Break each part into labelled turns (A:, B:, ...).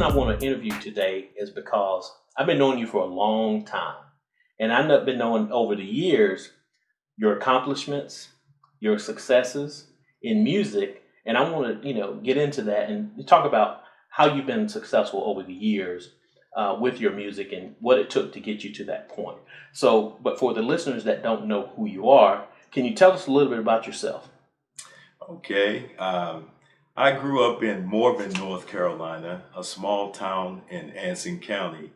A: reason I want to interview today is because I've been knowing you for a long time. And I've been knowing over the years your accomplishments, your successes in music. And I want to, get into that and talk about how you've been successful over the years with your music and what it took to get you to that point. So, but for the listeners that don't know who you are, can you tell us a little bit about yourself?
B: Okay. I grew up in Morven, North Carolina, a small town in Anson County,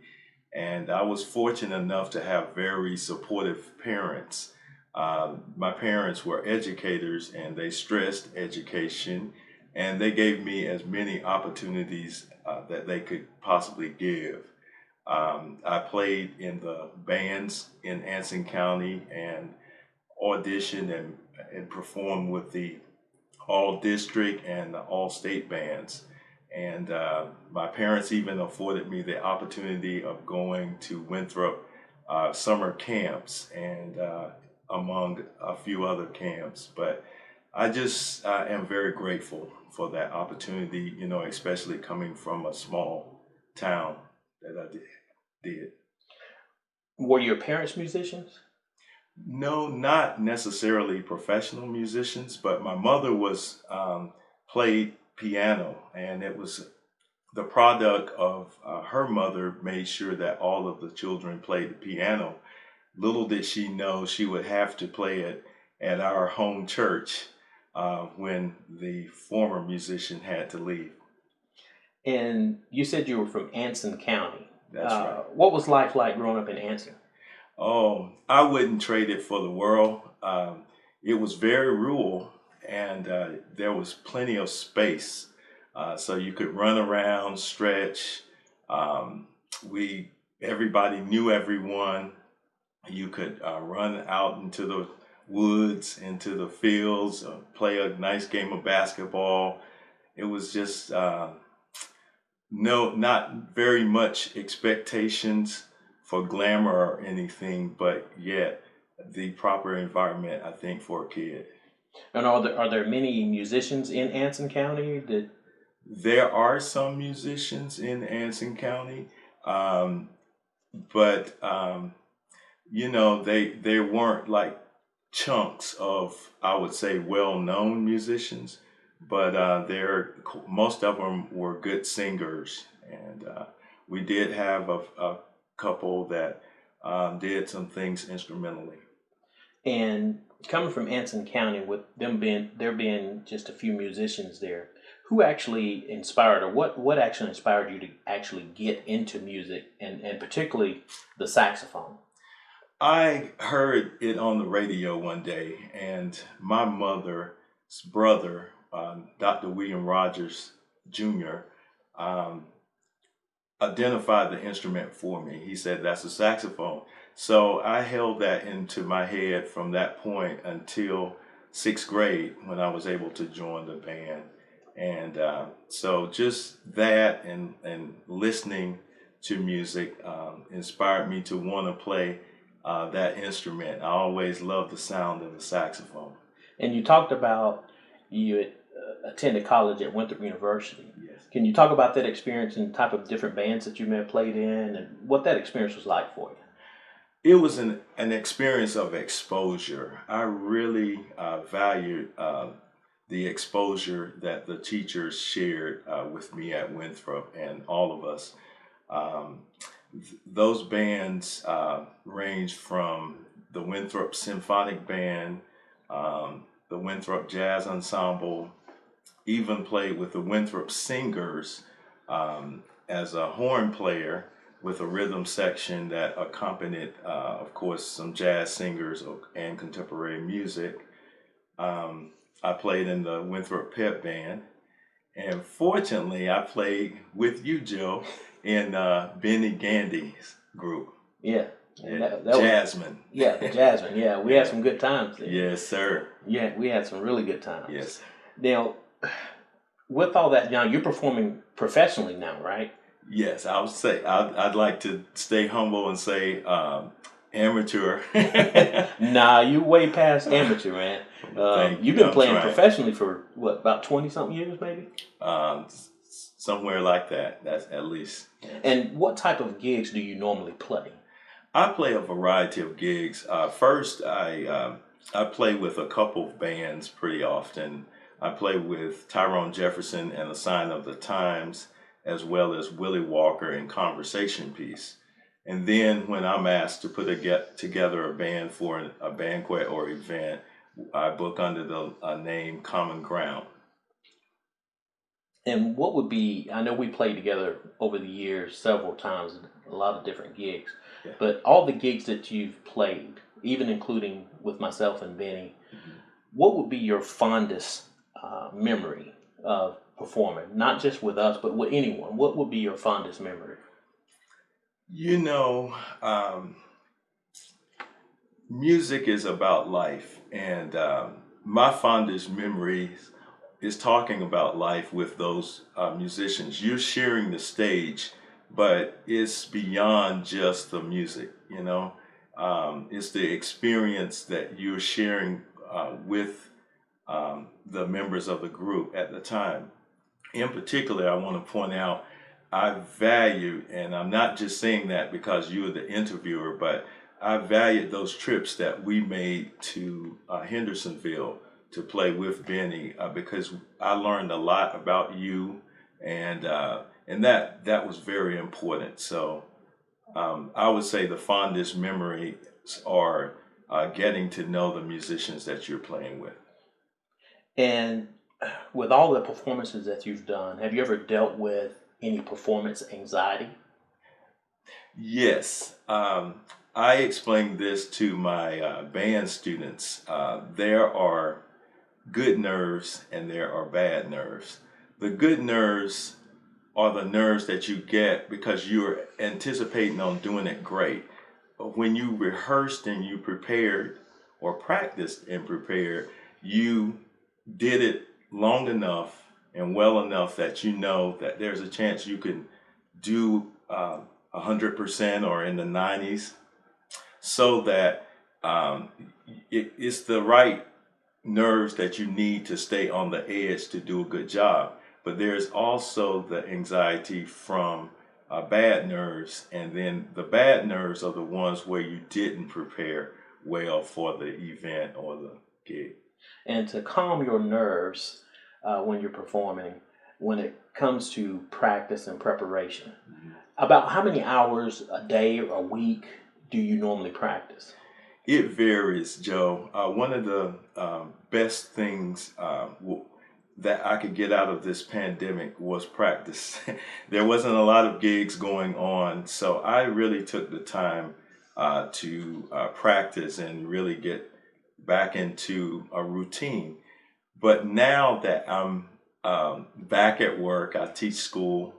B: and I was fortunate enough to have very supportive parents. My parents were educators and they stressed education, and they gave me as many opportunities that they could possibly give. I played in the bands in Anson County and auditioned and performed with the all district and the all state bands. And my parents even afforded me the opportunity of going to Winthrop summer camps and among a few other camps. But I just am very grateful for that opportunity, especially coming from a small town that I did.
A: Were your parents musicians?
B: No, not necessarily professional musicians, but my mother was played piano, and it was the product of her mother made sure that all of the children played the piano. Little did she know she would have to play it at our home church when the former musician had to leave.
A: And you said you were from Anson County.
B: That's right.
A: What was life like growing up in Anson?
B: Oh, I wouldn't trade it for the world. It was very rural, and there was plenty of space, so you could run around, stretch. Everybody knew everyone. You could run out into the woods, into the fields, play a nice game of basketball. It was just not very much expectations for glamour or anything, but yet the proper environment, I think, for a kid.
A: And are there many musicians in Anson County that?
B: There are some musicians in Anson County, but they weren't like chunks of, I would say, well-known musicians, but most of them were good singers, and we did have a couple that did some things instrumentally.
A: And coming from Anson County, with there being just a few musicians there, who actually inspired, or what actually inspired you to actually get into music, and particularly the saxophone?
B: I heard it on the radio one day, and my mother's brother, Dr. William Rogers Jr., identified the instrument for me. He said, "That's a saxophone." So I held that into my head from that point until sixth grade when I was able to join the band. And so just that and listening to music inspired me to want to play that instrument. I always loved the sound of the saxophone.
A: And you talked about you attended college at Winthrop University.
B: Yes.
A: Can you talk about that experience and the type of different bands that you may have played in and what that experience was like for you?
B: It was an experience of exposure. I really valued the exposure that the teachers shared with me at Winthrop and all of us. Those bands ranged from the Winthrop Symphonic Band, the Winthrop Jazz Ensemble, even played with the Winthrop Singers as a horn player with a rhythm section that accompanied, of course, some jazz singers and contemporary music. I played in the Winthrop Pep Band, and fortunately, I played with you, Joe, in Benny Gandy's group.
A: Yeah.
B: That Jasmine.
A: The Jasmine. Yeah, we had some good times there.
B: Yes, sir.
A: Yeah, we had some really good times.
B: Yes.
A: Now, with all that, now you're performing professionally now, right?
B: Yes, I would say I'd like to stay humble and say amateur.
A: Nah, you way past amateur, man. You've been playing professionally for what, about 20 something years, maybe?
B: somewhere like that. That's at least.
A: And what type of gigs do you normally play?
B: I play a variety of gigs. First, I play with a couple of bands pretty often. I play with Tyrone Jefferson and A Sign of the Times, as well as Willie Walker and Conversation Piece. And then when I'm asked to get together a band for a banquet or event, I book under the name Common Ground.
A: And what would be, I know we played together over the years several times, a lot of different gigs,
B: Yeah.
A: but all the gigs that you've played, even including with myself and Benny, what would be your fondest memory of performing? Not just with us, but with anyone. What would be your fondest memory?
B: You know, music is about life, and my fondest memories is talking about life with those musicians. You're sharing the stage, but it's beyond just the music, you know. It's the experience that you're sharing with the members of the group at the time. In particular, I want to point out, I value, and I'm not just saying that because you're the interviewer, but I valued those trips that we made to Hendersonville to play with Benny because I learned a lot about you, and that was very important. So I would say the fondest memories are getting to know the musicians that you're playing with.
A: And with all the performances that you've done, have you ever dealt with any performance anxiety?
B: Yes. I explained this to my band students. There are good nerves and there are bad nerves. The good nerves are the nerves that you get because you're anticipating on doing it great. But when you rehearsed and you prepared or practiced and prepared, you did it long enough and well enough that you know that there's a chance you can do 100% or in the 90s, so that it's the right nerves that you need to stay on the edge to do a good job. But there's also the anxiety from bad nerves, and then the bad nerves are the ones where you didn't prepare well for the event or the gig.
A: And to calm your nerves when you're performing, when it comes to practice and preparation, about how many hours a day or a week do you normally practice?
B: It varies, Joe. One of the best things that I could get out of this pandemic was practice. There wasn't a lot of gigs going on, so I really took the time to practice and really get back into a routine. But now that I'm back at work, I teach school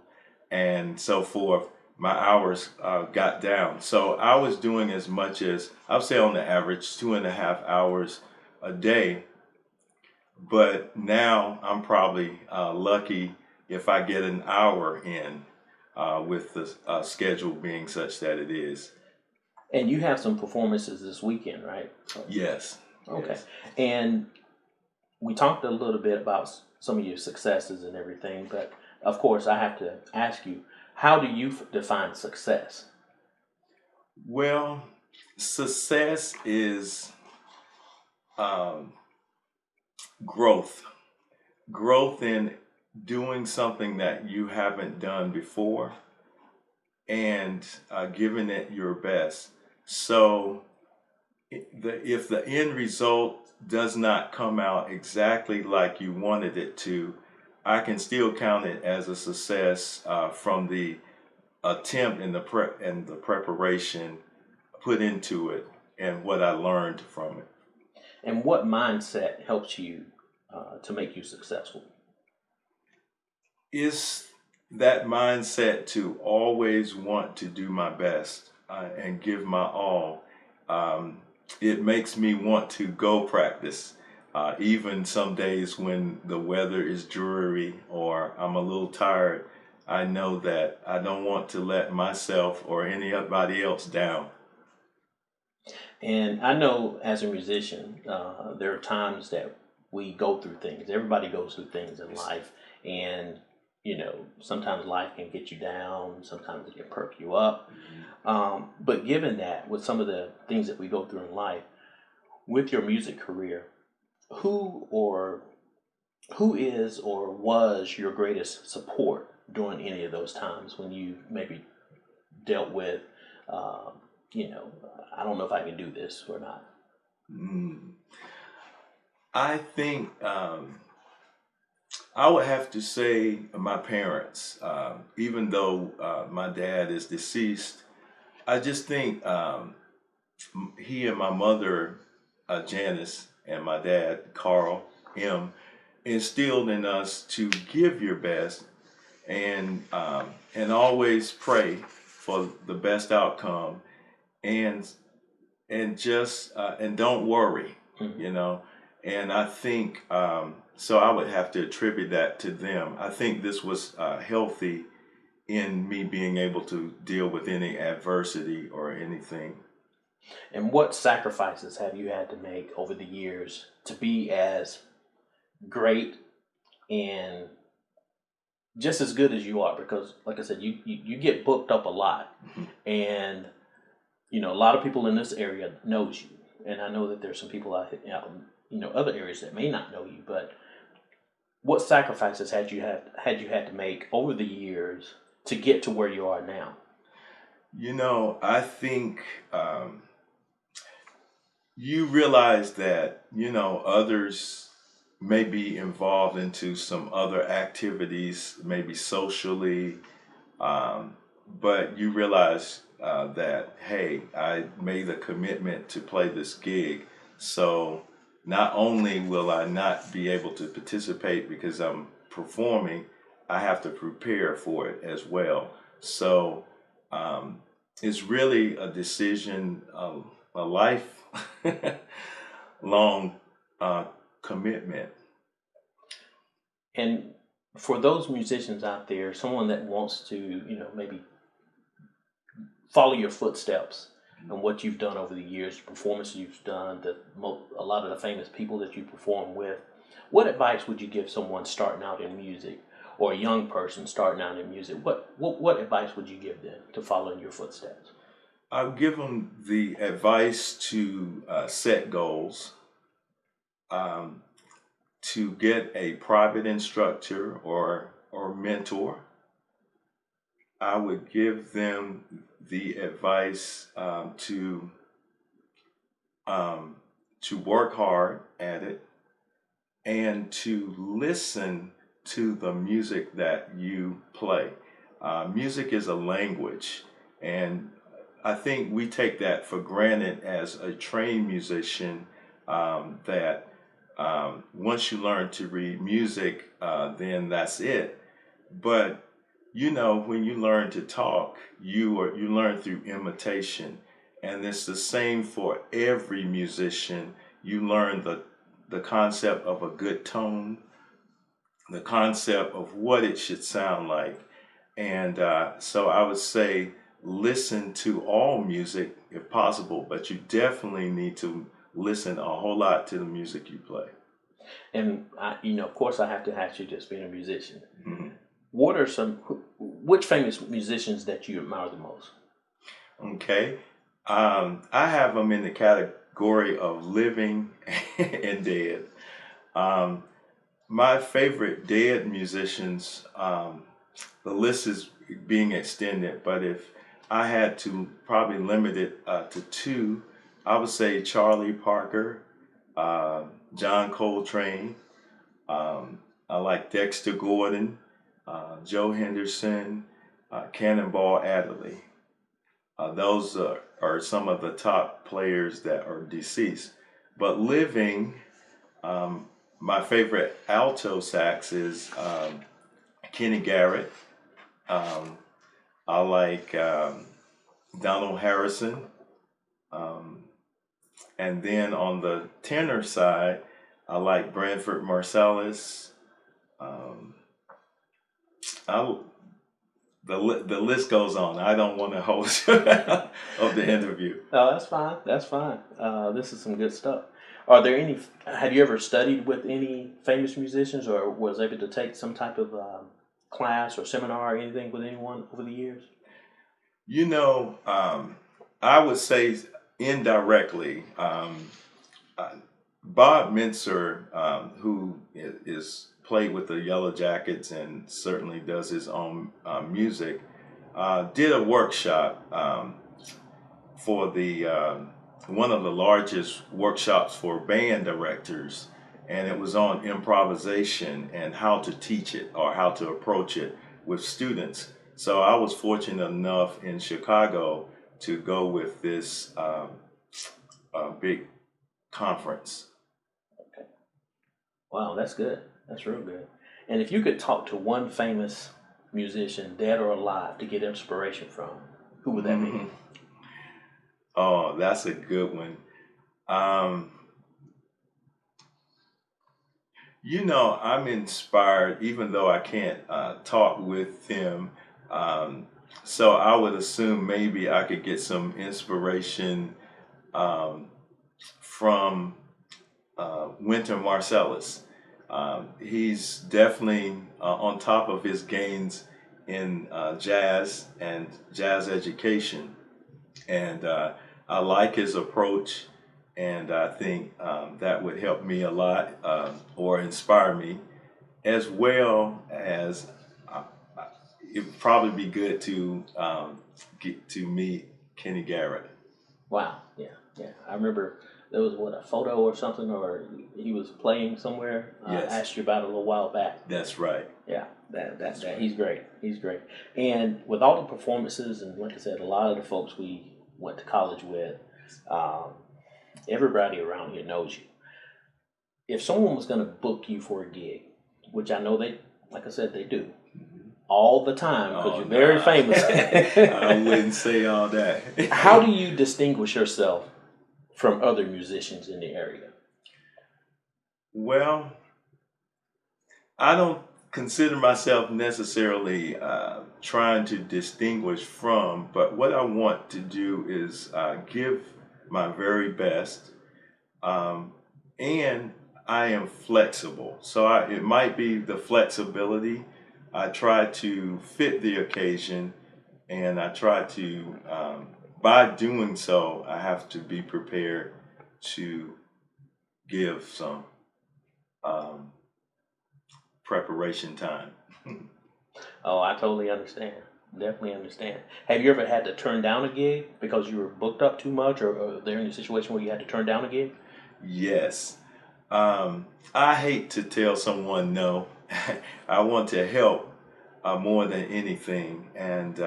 B: and so forth, my hours got down. So I was doing as much as, I would say on the average, 2.5 hours a day. But now I'm probably lucky if I get an hour in with the schedule being such that it is.
A: And you have some performances this weekend, right?
B: Yes.
A: Okay.
B: Yes.
A: And we talked a little bit about some of your successes and everything, but of course I have to ask you, how do you define success?
B: Well, success is growth. Growth in doing something that you haven't done before and giving it your best. So if the end result does not come out exactly like you wanted it to, I can still count it as a success from the attempt and the preparation put into it and what I learned from it.
A: And what mindset helps you to make you successful?
B: Is that mindset to always want to do my best and give my all. It makes me want to go practice. Even some days when the weather is dreary or I'm a little tired, I know that I don't want to let myself or anybody else down.
A: And I know as a musician, there are times that we go through things. Everybody goes through things in life. And sometimes life can get you down, sometimes it can perk you up. But given that, with some of the things that we go through in life, with your music career, who or who is or was your greatest support during any of those times when you maybe dealt with, uh, I don't know if I can do this or not?
B: Mm. I think I would have to say my parents. Even though my dad is deceased, I just think he and my mother, Janice, and my dad, Carl, him, instilled in us to give your best and always pray for the best outcome and and don't worry,
A: Mhm.
B: you know. And I think so. I would have to attribute that to them. I think this was healthy in me being able to deal with any adversity or anything.
A: And what sacrifices have you had to make over the years to be as great and just as good as you are? Because, like I said, you get booked up a lot,
B: Mhm.
A: and a lot of people in this area knows you, and I know that there's some people out other areas that may not know you. But what sacrifices had to make over the years to get to where you are now?
B: I think you realize that others may be involved into some other activities, maybe socially, but you realize that, hey, I made a commitment to play this gig, so not only will I not be able to participate because I'm performing, I have to prepare for it as well. So um, it's really a decision, a life long uh, commitment.
A: And for those musicians out there, someone that wants to, maybe follow your footsteps and what you've done over the years, the performances you've done, a lot of the famous people that you perform with, what advice would you give someone starting out in music, or a young person starting out in music? What advice would you give them to follow in your footsteps?
B: I'll give them the advice to set goals, um, to get a private instructor or mentor. I would give them the advice um, to work hard at it and to listen to the music that you play. Music is a language, and I think we take that for granted as a trained musician, that once you learn to read music, then that's it. But when you learn to talk, you learn through imitation, and it's the same for every musician. You learn the concept of a good tone, the concept of what it should sound like, and so I would say listen to all music if possible, but you definitely need to listen a whole lot to the music you play.
A: And of course, I have to ask you, just being a musician,
B: Mhm.
A: what are which famous musicians that you admire the most?
B: Okay. I have them in the category of living and dead. Um, my favorite dead musicians, the list is being extended, but if I had to probably limit it to two, I would say Charlie Parker, uh, John Coltrane. I like Dexter Gordon, Joe Henderson, Cannonball Adderley. Those are some of the top players that are deceased. But living, um, my favorite alto sax is Kenny Garrett. Um, I like Donald Harrison. Um, and then on the tenor side, I like Branford Marsalis. Um, I, the list goes on. I don't want to host of the interview.
A: No, that's fine. That's fine. This is some good stuff. Are there any? Have you ever studied with any famous musicians, or was able to take some type of class or seminar or anything with anyone over the years?
B: You know, I would say indirectly, uh, Bob Mintzer, who is played with the Yellow Jackets and certainly does his own music, did a workshop for the one of the largest workshops for band directors, and it was on improvisation and how to teach it or how to approach it with students. So I was fortunate enough in Chicago to go with this big conference.
A: Okay. Wow, that's good. That's real good. And if you could talk to one famous musician, dead or alive, to get inspiration from, who would that be?
B: Oh, that's a good one. Um, you know, I'm inspired, even though I can't talk with him. Um, so I would assume maybe I could get some inspiration um, from Wynton Marsalis. He's definitely on top of his gains in jazz and jazz education. And I like his approach, and I think that would help me a lot or inspire me, as well as uh, it would probably be good to get to meet Kenny Garrett.
A: Wow. Yeah. Yeah. I remember there was a photo or something, or he was playing somewhere. I
B: Yes,
A: asked you about it a little while back.
B: that's right.
A: Yeah.
B: That's
A: That
B: right.
A: he's great. He's great. And with all the performances, and like I said, a lot of the folks we went to college with, um, everybody around here knows you. If someone was going to book you for a gig, which I know they, like I said, they do all the time because
B: Oh
A: you're
B: no,
A: very famous.
B: I wouldn't say all that.
A: How do you distinguish yourself from other musicians in the area?
B: Well, I don't consider myself necessarily trying to distinguish from, but what I want to do is give my very best, um, and I am flexible. So it might be the flexibility. I try to fit the occasion, and I try to, by doing so, I have to be prepared to give some um, preparation time.
A: Oh, I totally understand. Definitely understand. Have you ever had to turn down a gig because you were booked up too much, or they're in a situation where you had to turn down a gig?
B: Yes. I hate to tell someone no. I want to help more than anything. And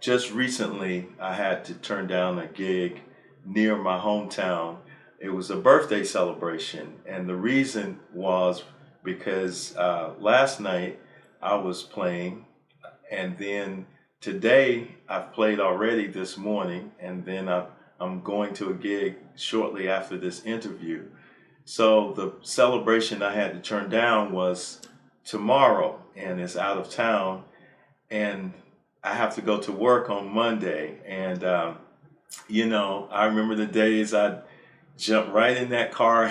B: just recently, I had to turn down a gig near my hometown. It was a birthday celebration. And the reason was because last night I was playing, and then today I've played already this morning, and then I'm going to a gig shortly after this interview. So the celebration I had to turn down was tomorrow, and it's out of town, and I have to go to work on Monday. And you know, I remember the days I jumped right in that car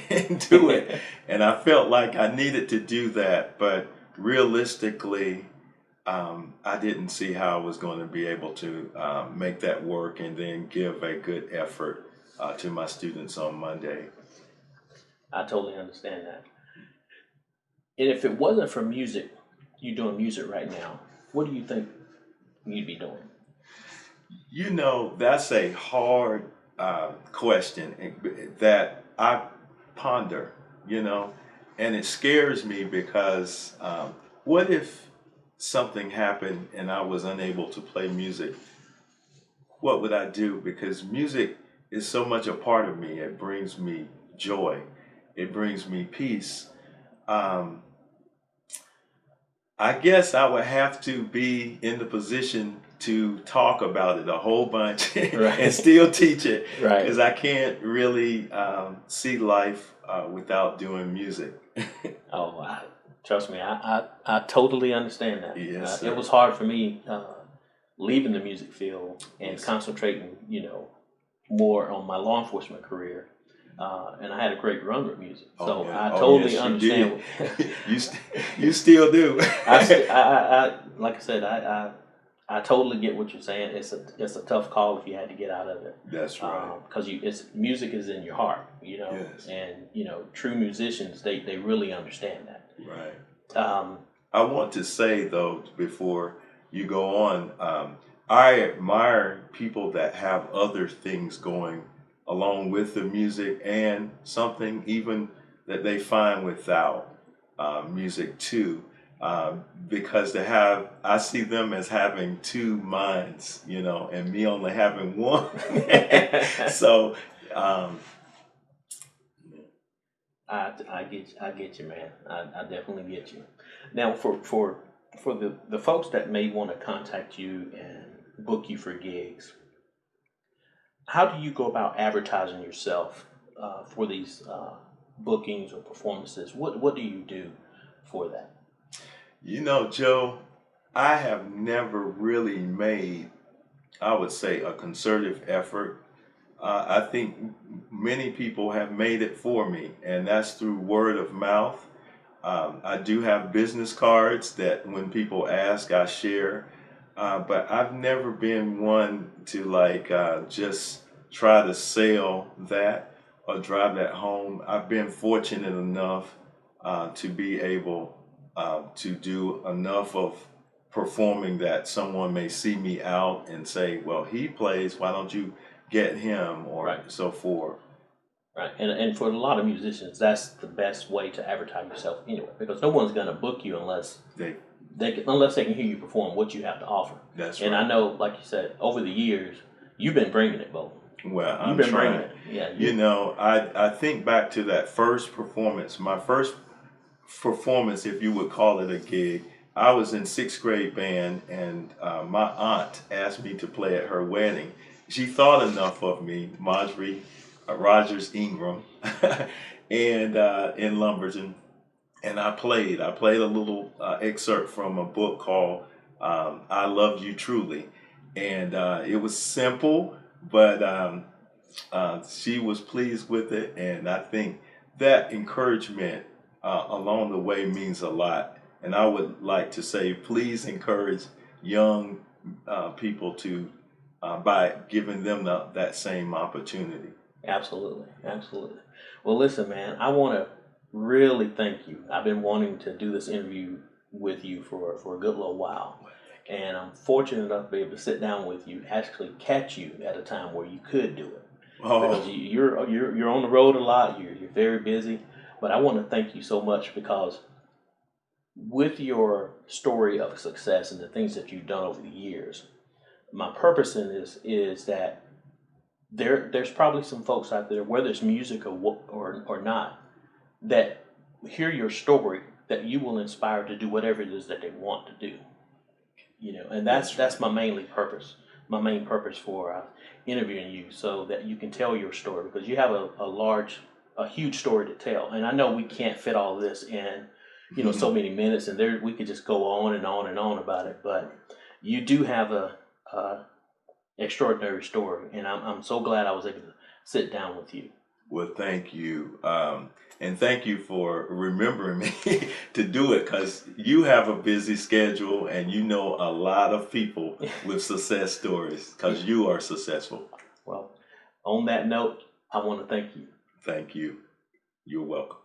B: and do it, and I felt like I needed to do that, but realistically, I didn't see how I was going to be able to make that work and then give a good effort to my students on Monday.
A: I totally understand that. And if it wasn't for music, you doing music right now, what do you think you'd be doing?
B: You know, that's a hard question that I ponder, you know, and it scares me because what if something happened and I was unable to play music? What would I do? Because music is so much a part of me. It brings me joy, it brings me peace. Um, I guess I would have to be in the position to talk about it a whole bunch and
A: Right.
B: still teach it
A: Right.
B: because I can't really see life without doing music.
A: Oh, trust me, I totally understand that.
B: Yes,
A: It
B: sir.
A: was hard for me leaving the music field and
B: Yes, sir.
A: concentrating, more on my law enforcement career. and I had a great run with music.
B: Oh,
A: So
B: yeah.
A: I
B: Oh,
A: totally
B: yes, you
A: understand.
B: did. You still do.
A: Like I said, I totally get what you're saying. It's a tough call if you had to get out of it.
B: That's right.
A: Because music is in your heart,
B: Yes.
A: and true musicians they really understand that.
B: Right.
A: Um,
B: I want to say though, before you go on, I admire people that have other things going along with the music and something even that they find without music too. Because I see them as having two minds, and me only having one. So,
A: I get you, man. I definitely get you. Now, for the folks that may want to contact you and book you for gigs, how do you go about advertising yourself for these bookings or performances? What do you do for that?
B: Joe, I have never really made, I would say, a concerted effort. I think many people have made it for me, and that's through word of mouth. I do have business cards that when people ask, I share. But I've never been one to just try to sell that or drive that home. I've been fortunate enough to be able to do enough of performing that someone may see me out and say, well, he plays, why don't you get him, or
A: Right.
B: so forth.
A: Right, and for a lot of musicians, that's the best way to advertise yourself anyway, because no one's going to book you unless
B: They,
A: unless they can hear you perform what you have to offer.
B: that's
A: And
B: right.
A: I know, like you said, over the years, you've been bringing it, Bo.
B: Well,
A: You've
B: I'm
A: been
B: trying.
A: bringing it. Yeah.
B: I think back to that first performance, my first performance, if you would call it a gig. I was in sixth grade band, and my aunt asked me to play at her wedding. She thought enough of me, Marjorie Rogers Ingram, and in Lumberton, and I played. I played a little excerpt from a book called "I Love You Truly," and it was simple, but she was pleased with it, and I think that encouragement along the way means a lot. And I would like to say, please encourage young people to by giving them that same opportunity.
A: Absolutely, absolutely. Well, listen, man, I want to really thank you. I've been wanting to do this interview with you for a good little while, and I'm fortunate enough to be able to sit down with you, actually catch you at a time where you could do it. Because
B: Oh,
A: you're on the road a lot. You're very busy, but I want to thank you so much because with your story of success and the things that you've done over the years, my purpose in this is that there's probably some folks out there, whether it's music or not, that hear your story that you will inspire to do whatever it is that they want to do. And that's my my main purpose for interviewing you, so that you can tell your story, because you have a huge story to tell. And I know we can't fit all of this in so many minutes, and we could just go on and on and on about it, but you do have a extraordinary story, and I'm so glad I was able to sit down with you.
B: well, thank you. And thank you for remembering me to do it, because you have a busy schedule and you know a lot of people with success stories because you are successful.
A: Well, on that note, I want to thank you.
B: Thank you. You're welcome.